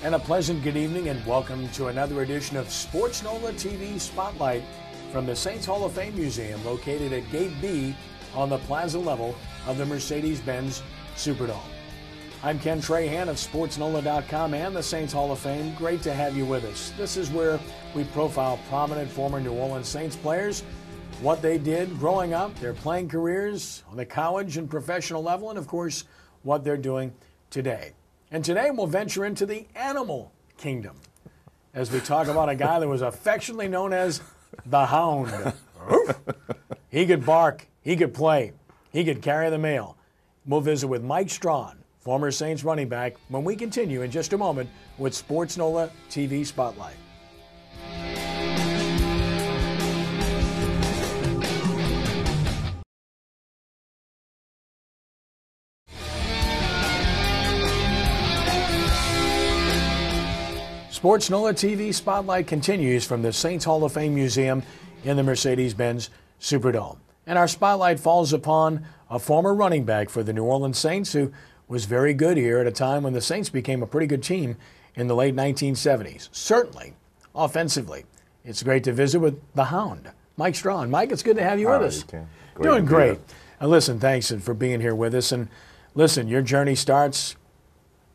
And a pleasant good evening and welcome to another edition of SportsNOLAtv Spotlight from the Saints Hall of Fame Museum located at Gate B on the plaza level of the Mercedes-Benz Superdome. I'm Ken Trahan of SportsNOLA.com and the Saints Hall of Fame. Great to have you with us. This is where we profile prominent former New Orleans Saints players, what they did growing up, their playing careers on the college and professional level, and of course, what they're doing today. And today we'll venture into the animal kingdom as we talk about a guy that was affectionately known as the Hound. He could bark, he could play, he could carry the mail. We'll visit with Mike Strachan, former Saints running back, when we continue in just a moment with SportsNOLAtv Spotlight. SportsNOLAtv Spotlight continues from the Saints Hall of Fame Museum in the Mercedes-Benz Superdome. And our spotlight falls upon a former running back for the New Orleans Saints who was very good here at a time when the Saints became a pretty good team in the late 1970s. Certainly, offensively. It's great to visit with the Hound, Mike Strachan. Mike, it's good to have you with us. Doing great. And listen, thanks for being here with us. And listen, your journey starts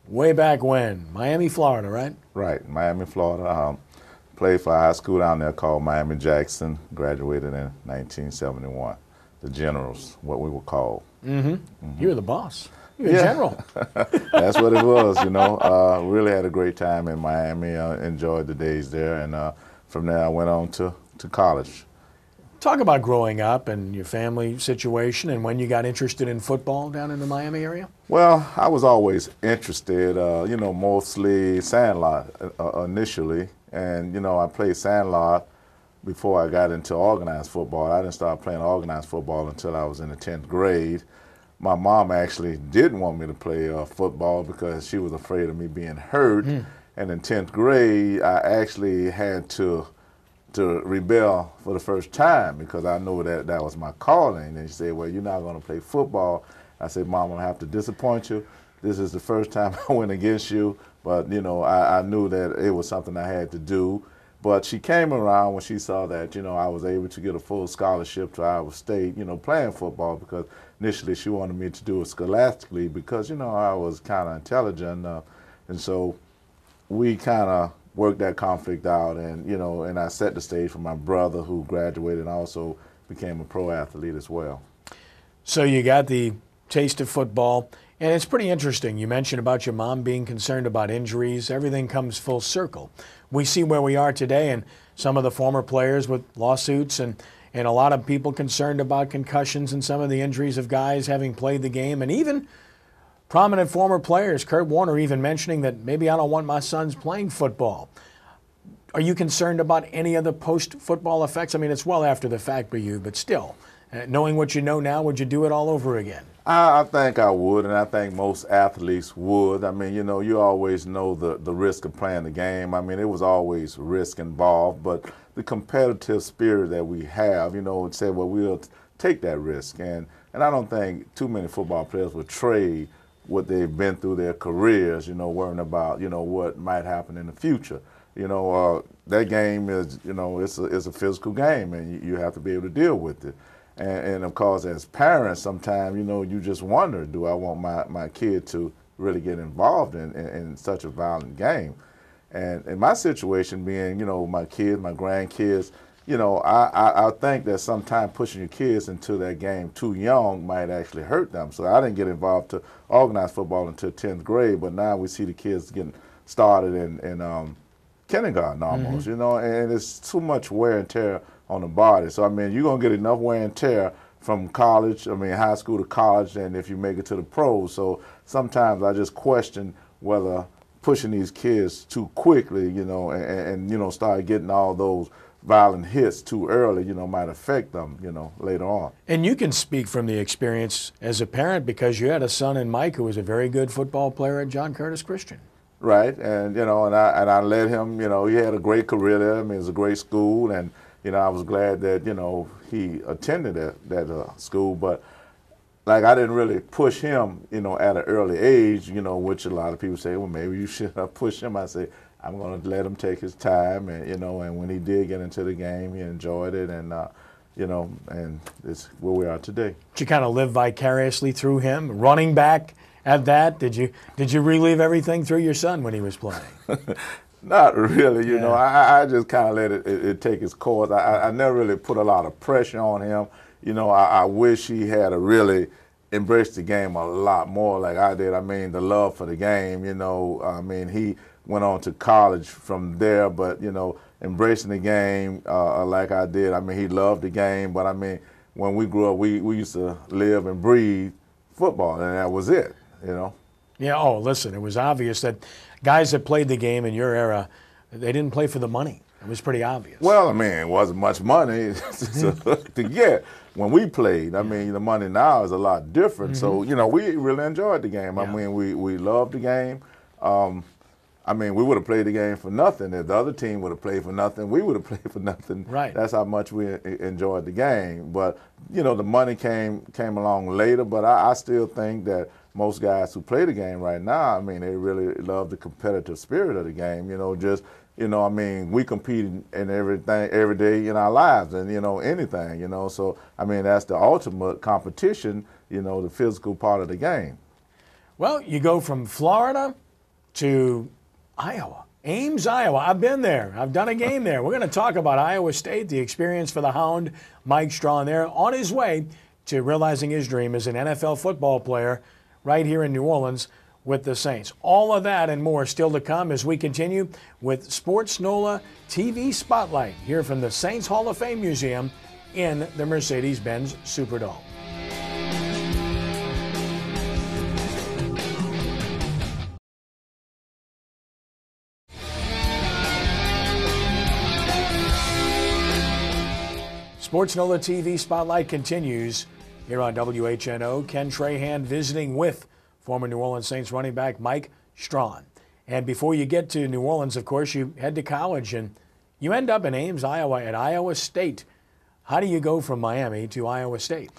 way back when? Miami, Florida, right? Right, Miami, Florida. Played for a high school down there called Miami-Jackson. Graduated in 1971. The Generals, what we were called. You were the boss. You were general. That's what it was, you know. Really had a great time in Miami. Enjoyed the days there. And from there I went on to college. Talk about growing up and your family situation and when you got interested in football down in the Miami area. Well, I was always interested, you know, mostly sandlot initially. And, you know, I played sandlot before I got into organized football. I didn't start playing organized football until I was in the 10th grade. My mom actually didn't want me to play football because she was afraid of me being hurt. And in 10th grade, I actually had to rebel for the first time because I knew that that was my calling. And she said, well, you're not going to play football. I said, Mom, I'm going to have to disappoint you. This is the first time I went against you. But, you know, I knew that it was something I had to do. But she came around when she saw that, you know, I was able to get a full scholarship to Iowa State, you know, playing football, because initially she wanted me to do it scholastically because, you know, I was kind of intelligent. And so we kind of worked that conflict out, and, you know, and I set the stage for my brother who graduated and also became a pro athlete as well. So you got the taste of football, and it's pretty interesting. You mentioned about your mom being concerned about injuries. Everything comes full circle. We see where we are today, and some of the former players with lawsuits and a lot of people concerned about concussions and some of the injuries of guys having played the game, and even prominent former players, Kurt Warner even mentioning that maybe I don't want my sons playing football. Are you concerned about any of the post-football effects? I mean, it's well after the fact for you, but still, knowing what you know now, would you do it all over again? I think I would, and I think most athletes would. I mean, you know, you always know the risk of playing the game. I mean, it was always risk involved, but the competitive spirit that we have, you know, would say, well, we'll take that risk. And I don't think too many football players would trade what they've been through their careers, you know, worrying about, you know, what might happen in the future. You know, that game is, you know, it's a physical game, and you have to be able to deal with it. And of course, as parents, sometimes, you know, you just wonder, do I want my kid to really get involved in such a violent game? And in my situation being, you know, my kids, my grandkids, you know, I think that sometimes pushing your kids into that game too young might actually hurt them. So I didn't get involved to organized football until 10th grade, but now we see the kids getting started in kindergarten almost, you know, and it's too much wear and tear on the body. So, I mean, you're going to get enough wear and tear from college, I mean, high school to college, and if you make it to the pros. So sometimes I just question whether pushing these kids too quickly, you know, and you know, start getting all those violent hits too early, you know, might affect them, you know, later on. And you can speak from the experience as a parent because you had a son in Mike who was a very good football player at John Curtis Christian. Right, and you know, and I let him, you know, he had a great career there. I mean, it was a great school, and you know, I was glad that, you know, he attended that school. But like I didn't really push him, at an early age, which a lot of people say, well, maybe you should have pushed him. I say, I'm going to let him take his time, and and when he did get into the game, he enjoyed it, and and it's where we are today. Did you kind of live vicariously through him, running back at that? Did you relive everything through your son when he was playing? Not really, I just kind of let it take its course. I never really put a lot of pressure on him. I wish he had really embraced the game a lot more like I did. I mean, the love for the game, he went on to college from there, but, embracing the game like I did. I mean, he loved the game, but I mean, when we grew up, we used to live and breathe football, and that was it, Yeah, oh, listen, it was obvious that guys that played the game in your era, they didn't play for the money. It was pretty obvious. Well, I mean, it wasn't much money to get when we played. I mean, the money now is a lot different. So, we really enjoyed the game. I mean, we loved the game. I mean, we would have played the game for nothing. If the other team would have played for nothing, we would have played for nothing. Right. That's how much we enjoyed the game. But, the money came along later. But I still think that most guys who play the game right now, I mean, they really love the competitive spirit of the game. I mean, we compete in everything every day in our lives and, anything, So, I mean, that's the ultimate competition, the physical part of the game. Well, you go from Florida to Iowa, Ames, Iowa. I've been there. I've done a game there. We're going to talk about Iowa State, the experience for the Hound, Mike Strachan there, on his way to realizing his dream as an NFL football player right here in New Orleans with the Saints. All of that and more still to come as we continue with Sports NOLA TV Spotlight here from the Saints Hall of Fame Museum in the Mercedes-Benz Superdome. Sports NOLA TV Spotlight continues here on WHNO. Ken Trahan visiting with former New Orleans Saints running back Mike Strachan. And before you get to New Orleans, of course, you head to college and you end up in Ames, Iowa at Iowa State. How do you go from Miami to Iowa State?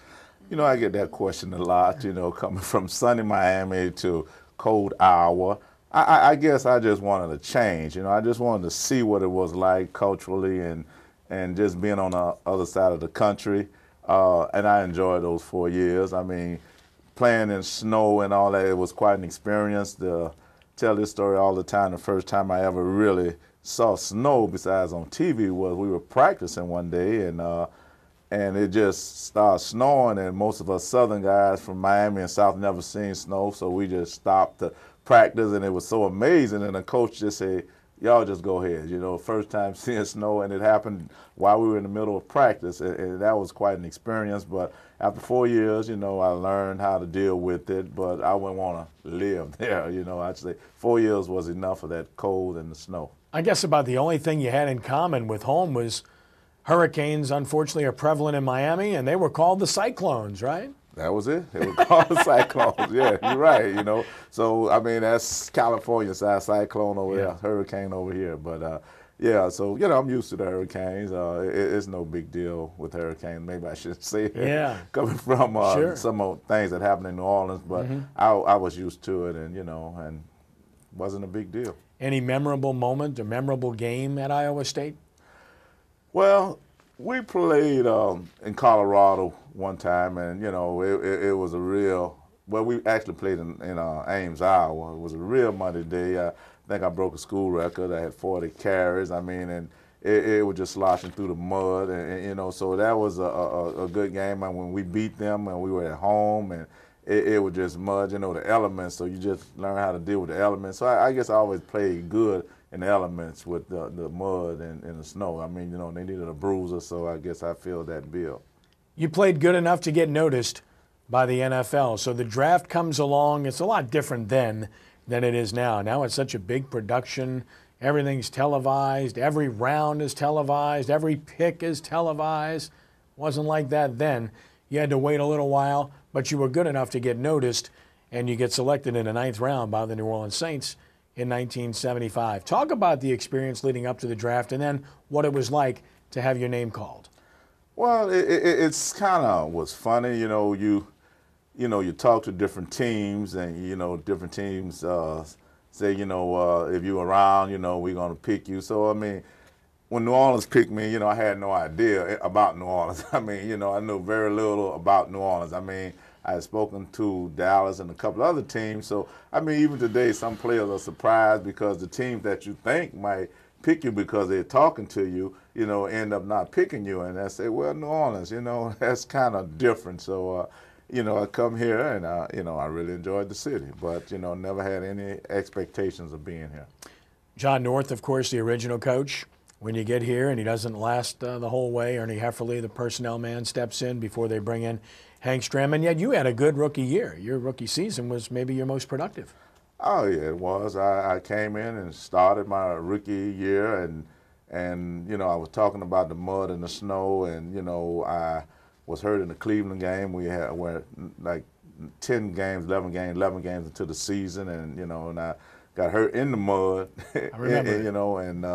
I get that question a lot, coming from sunny Miami to cold Iowa. I guess I just wanted to change. I just wanted to see what it was like culturally and just being on the other side of the country. And I enjoyed those 4 years. I mean, playing in snow and all that, it was quite an experience. To tell this story all the time, the first time I ever really saw snow besides on TV was we were practicing one day and it just started snowing, and most of us Southern guys from Miami and South never seen snow, so we just stopped to practice, and it was so amazing, and the coach just said, y'all just go ahead. First time seeing snow, and it happened while we were in the middle of practice, and that was quite an experience. But after 4 years, I learned how to deal with it, but I wouldn't want to live there. I'd say 4 years was enough of that cold and the snow. I guess about the only thing you had in common with home was hurricanes, unfortunately, are prevalent in Miami, and they were called the Cyclones, right? That was it. It was called the Cyclones. Yeah, you're right, So, I mean, that's California side, cyclone over there, hurricane over here. But, yeah, so, I'm used to the hurricanes. It's no big deal with hurricanes. Maybe I should say it. Yeah. Coming from some of the things that happened in New Orleans. But I was used to it and, and wasn't a big deal. Any memorable moment or memorable game at Iowa State? Well, we played in Colorado one time, and it was a real. Well, we actually played in Ames, Iowa. It was a real Monday day. I think I broke a school record. I had 40 carries. I mean, and it was just sloshing through the mud, and so that was a good game. And when we beat them, and we were at home, and it was just mud, the elements. So you just learn how to deal with the elements. So I guess I always played good in the elements with the mud and the snow. I mean, they needed a bruiser, so I guess I filled that bill. You played good enough to get noticed by the NFL. So the draft comes along. It's a lot different then than it is now. Now it's such a big production. Everything's televised. Every round is televised. Every pick is televised. Wasn't like that then. You had to wait a little while, but you were good enough to get noticed, and you get selected in the 9th round by the New Orleans Saints in 1975. Talk about the experience leading up to the draft and then what it was like to have your name called. Well, it's kind of was funny, you know, you talk to different teams, and you know, different teams say, you know, if you're around, you know, we're gonna pick you. So I mean, when New Orleans picked me, you know, I had no idea about New Orleans. I mean, you know, I knew very little about New Orleans. I mean, I had spoken to Dallas and a couple other teams. So, I mean, even today, some players are surprised because the teams that you think might pick you because they're talking to you, you know, end up not picking you. And I say, well, New Orleans, you know, that's kind of different. So, you know, I come here and, you know, I really enjoyed the city, but, you know, never had any expectations of being here. John North, of course, the original coach. When you get here and he doesn't last the whole way, Ernie Hefferly, the personnel man, steps in before they bring in Hank Stram. And yet you had a good rookie year. Your rookie season was maybe your most productive. Oh, yeah, it was. I came in and started my rookie year, and you know, I was talking about the mud and the snow, and, you know, I was hurt in the Cleveland game. We were like 10 games, 11 games into the season, and, you know, and I got hurt in the mud. I remember. You know, and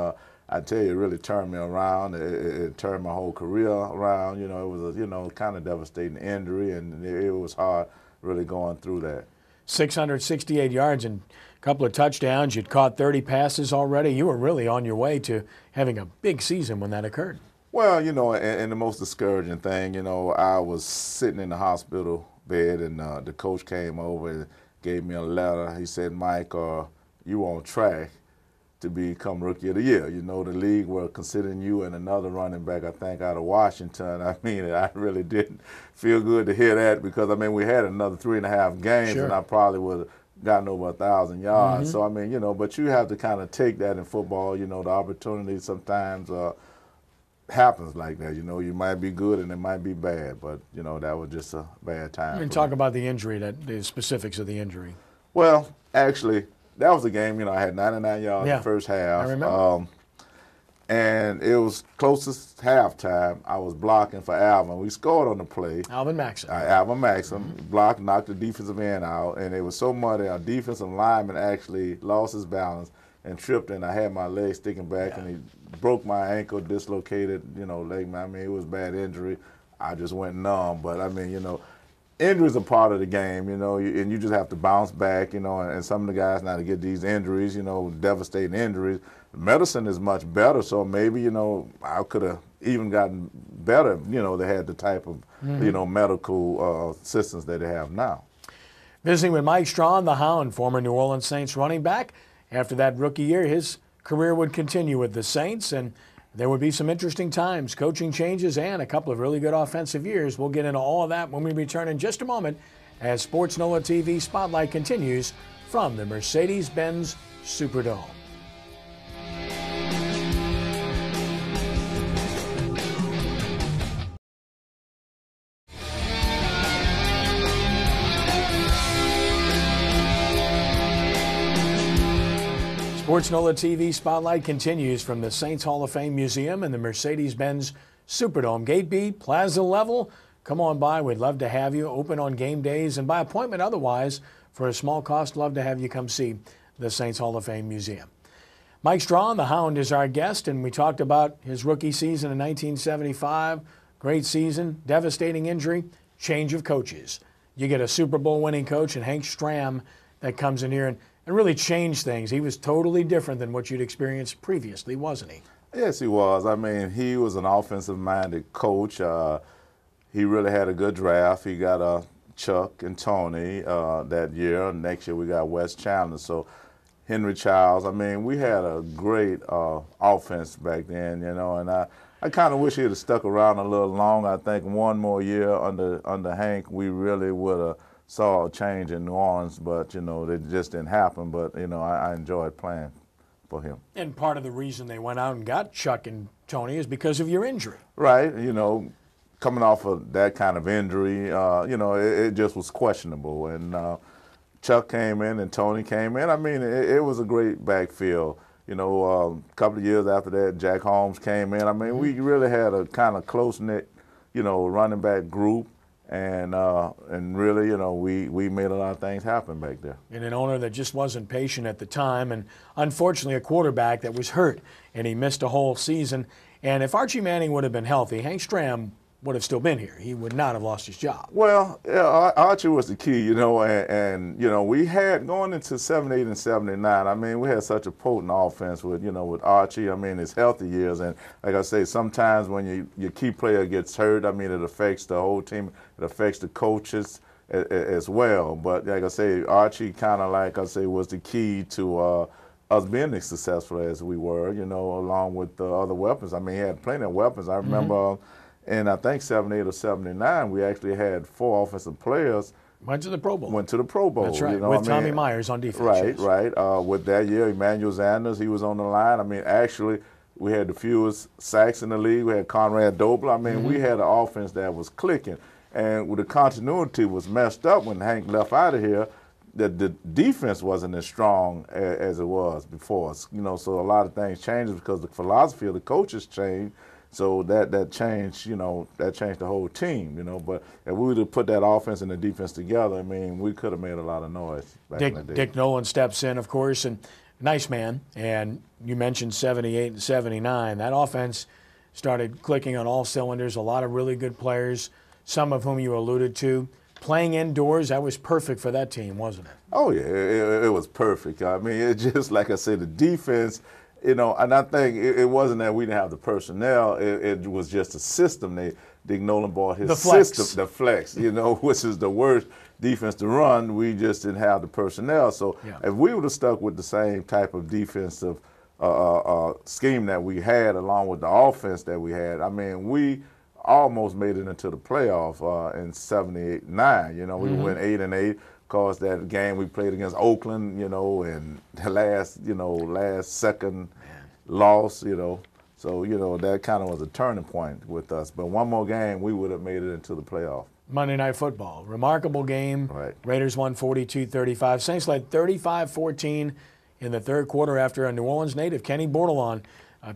I tell you, it really turned me around. It turned my whole career around. You know, it was a, you know, kind of devastating injury, and it was hard really going through that. 668 yards and a couple of touchdowns. You'd caught 30 passes already. You were really on your way to having a big season when that occurred. Well, you know, and the most discouraging thing, you know, I was sitting in the hospital bed, and the coach came over and gave me a letter. He said, Mike, you on track to become Rookie of the Year. You know, the league were considering you and another running back, I think, out of Washington. I mean, I really didn't feel good to hear that because, I mean, we had another 3.5 games, Sure. and I probably would have gotten over 1,000 yards. So, I mean, you know, but you have to kind of take that in football. You know, the opportunity sometimes happens like that. You know, you might be good and it might be bad, but, you know, that was just a bad time. And talk about the injury, the specifics of the injury. Well, actually, that was a game, you know, I had 99 yards in the first half. I remember. And it was closest halftime. I was blocking for Alvin. We scored on the play. Alvin Maxson. Alvin Maxson blocked, knocked the defensive end out, and it was so muddy. Our defensive lineman actually lost his balance and tripped, and I had my leg sticking back, and he broke my ankle, dislocated, you know, leg. I mean, it was a bad injury. I just went numb. But, I mean, you know, injuries are part of the game, you know, and you just have to bounce back, you know, and some of the guys now to get these injuries, you know, devastating injuries. Medicine is much better, so maybe, you know, I could have even gotten better, you know, they had the type of, you know, medical assistance that they have now. Visiting with Mike Strachan, the Hound, former New Orleans Saints running back. After that rookie year, his career would continue with the Saints, and there would be some interesting times, coaching changes, and a couple of really good offensive years. We'll get into all of that when we return in just a moment as SportsNOLA TV Spotlight continues from the Mercedes-Benz Superdome. SportsNOLA TV Spotlight continues from the Saints Hall of Fame Museum and the Mercedes-Benz Superdome. Gate B, Plaza level. Come on by. We'd love to have you. Open on game days and by appointment otherwise. For a small cost, love to have you come see the Saints Hall of Fame Museum. Mike Strachan, the Hound, is our guest, and we talked about his rookie season in 1975. Great season, devastating injury, change of coaches. You get a Super Bowl winning coach and Hank Stram that comes in here and really changed things. He was totally different than what you'd experienced previously, wasn't he? Yes, he was. I mean, he was an offensive-minded coach. He really had a good draft. He got Chuck and Tony that year. Next year we got Wes Chandler. So Henry Childs. I mean, we had a great offense back then, you know, and I kind of wish he had stuck around a little longer. I think one more year under Hank, we really would have saw a change in New Orleans, but, you know, it just didn't happen. But, you know, I enjoyed playing for him. And part of the reason they went out and got Chuck and Tony is because of your injury. Right. You know, coming off of that kind of injury, you know, it just was questionable. And Chuck came in and Tony came in. I mean, it was a great backfield. You know, a couple of years after that, Jack Holmes came in. I mean, we really had a kind of close-knit, you know, running back group. And really, you know, we made a lot of things happen back there. And an owner that just wasn't patient at the time, and unfortunately a quarterback that was hurt, and he missed a whole season. And if Archie Manning would have been healthy, Hank Stram would have still been here. He would not have lost his job. Well, yeah, Archie was the key, and we had going into 78 and 79. I mean, we had such a potent offense with Archie. I mean, his healthy years, and like I say, sometimes when your key player gets hurt, I mean, it affects the whole team. It affects the coaches as well. But like I say, Archie kind of, like I say, was the key to us being as successful as we were. Along with the other weapons. I mean, he had plenty of weapons. I remember. And I think 78 or 79, we actually had 4 offensive players. Went to the Pro Bowl. That's right, with Tommy Myers on defense. Right. With that year, Emmanuel Sanders, he was on the line. I mean, actually, we had the fewest sacks in the league. We had Conrad Dobler. I mean, we had an offense that was clicking. And the continuity was messed up when Hank left out of here. The defense wasn't as strong as it was before. So a lot of things changed because the philosophy of the coaches changed. So that changed, that changed the whole team, But if we would have put that offense and the defense together, I mean, we could have made a lot of noise back in the day. Dick Nolan steps in, of course, and nice man. And you mentioned 78 and 79. That offense started clicking on all cylinders, a lot of really good players, some of whom you alluded to. Playing indoors, that was perfect for that team, wasn't it? Oh, yeah, it was perfect. I mean, it just, like I said, the defense – and I think it wasn't that we didn't have the personnel. It was just a system. Dick Nolan bought his system, the flex, which is the worst defense to run. We just didn't have the personnel. So if we would have stuck with the same type of defensive scheme that we had, along with the offense that we had, I mean, we almost made it into the playoff in 78-9. We went 8-8. Of course, that game we played against Oakland, and the last second loss, So, that kind of was a turning point with us. But one more game, we would have made it into the playoff. Monday Night Football. Remarkable game. Right. Raiders won 42-35. Saints led 35-14 in the third quarter after a New Orleans native, Kenny Bordelon,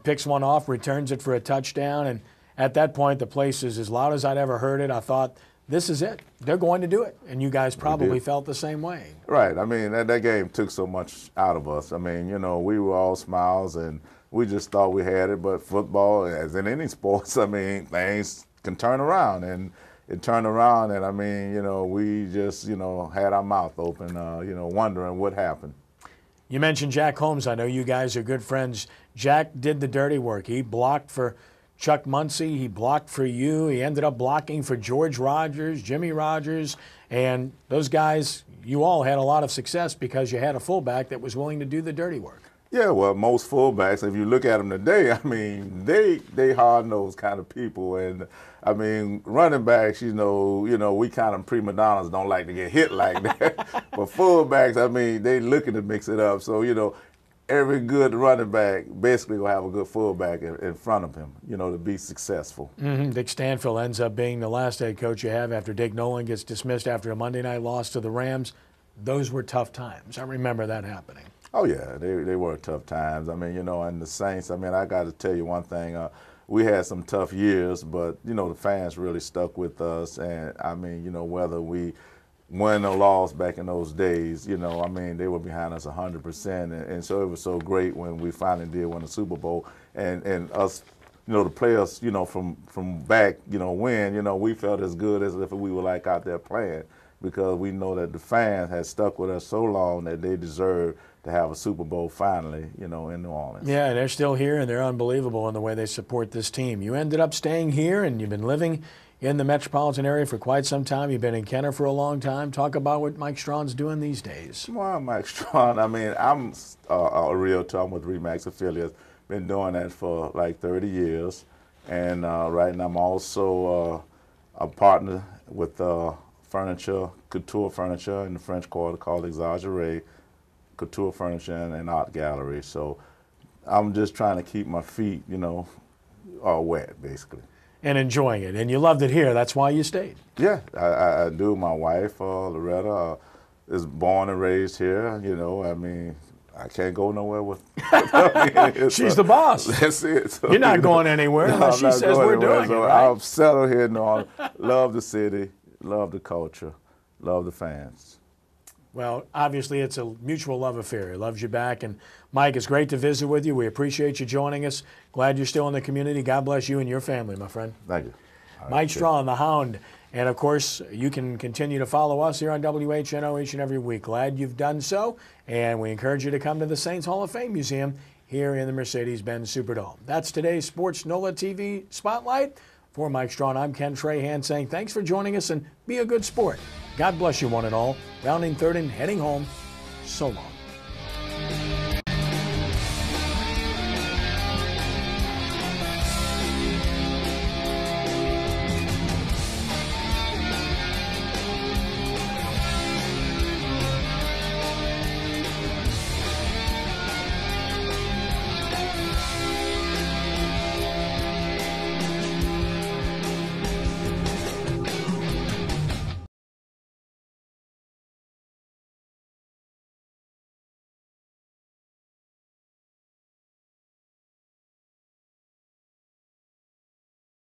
picks one off, returns it for a touchdown. And at that point, the place is as loud as I'd ever heard it. I thought, this is it. They're going to do it. And you guys probably felt the same way. Right. I mean, that game took so much out of us. I mean, we were all smiles, and we just thought we had it. But football, as in any sports, I mean, things can turn around. And it turned around, and, I mean, we just, had our mouth open, wondering what happened. You mentioned Jack Holmes. I know you guys are good friends. Jack did the dirty work. He blocked for Chuck Muncie, he blocked for you. He ended up blocking for George Rogers, Jimmy Rogers, and those guys, you all had a lot of success because you had a fullback that was willing to do the dirty work. Yeah, well, most fullbacks, if you look at them today, I mean, they hard-nosed kind of people. And, I mean, running backs, we kind of prima donnas don't like to get hit like that. But fullbacks, I mean, they looking to mix it up. So, every good running back basically will have a good fullback in front of him, to be successful. Dick Stanfield ends up being the last head coach you have after Dick Nolan gets dismissed after a Monday night loss to the Rams. Those were tough times. I remember that happening. Oh, yeah, they were tough times. I mean, and the Saints, I mean, I got to tell you one thing. We had some tough years, but, the fans really stuck with us. And, I mean, whether we win or loss back in those days, I mean, they were behind us 100%. And so it was so great when we finally did win the Super Bowl. And us, the players, from back, win, we felt as good as if we were like out there playing, because we know that the fans had stuck with us so long that they deserve to have a Super Bowl finally, in New Orleans. Yeah, they're still here, and they're unbelievable in the way they support this team. You ended up staying here, and you've been living in the metropolitan area for quite some time. You've been in Kenner for a long time. Talk about what Mike Strahan's doing these days. Well, Mike Strahan, I mean, I'm a realtor. I'm with RE/MAX Affiliates. Been doing that for like 30 years. And right now I'm also a partner with couture furniture in the French Quarter called Exaggeré, couture furniture and art gallery. So I'm just trying to keep my feet, all wet, basically. And enjoying it. And you loved it here. That's why you stayed. Yeah, I do. My wife, Loretta, is born and raised here. I mean, I can't go nowhere with her. She's the boss. That's it. So, you're not going anywhere unless she says we're doing it, right? I'm settled here. No, love the city, love the culture, love the fans. Well, obviously it's a mutual love affair. He loves you back. And Mike, it's great to visit with you. We appreciate you joining us. Glad you're still in the community. God bless you and your family, my friend. Thank you. Mike Strachan, the Hound. And, of course, you can continue to follow us here on WHNO each and every week. Glad you've done so. And we encourage you to come to the Saints Hall of Fame Museum here in the Mercedes-Benz Superdome. That's today's Sports NOLA TV Spotlight. For Mike Strachan, I'm Ken Trahan saying thanks for joining us and be a good sport. God bless you one and all. Rounding third and heading home. So long.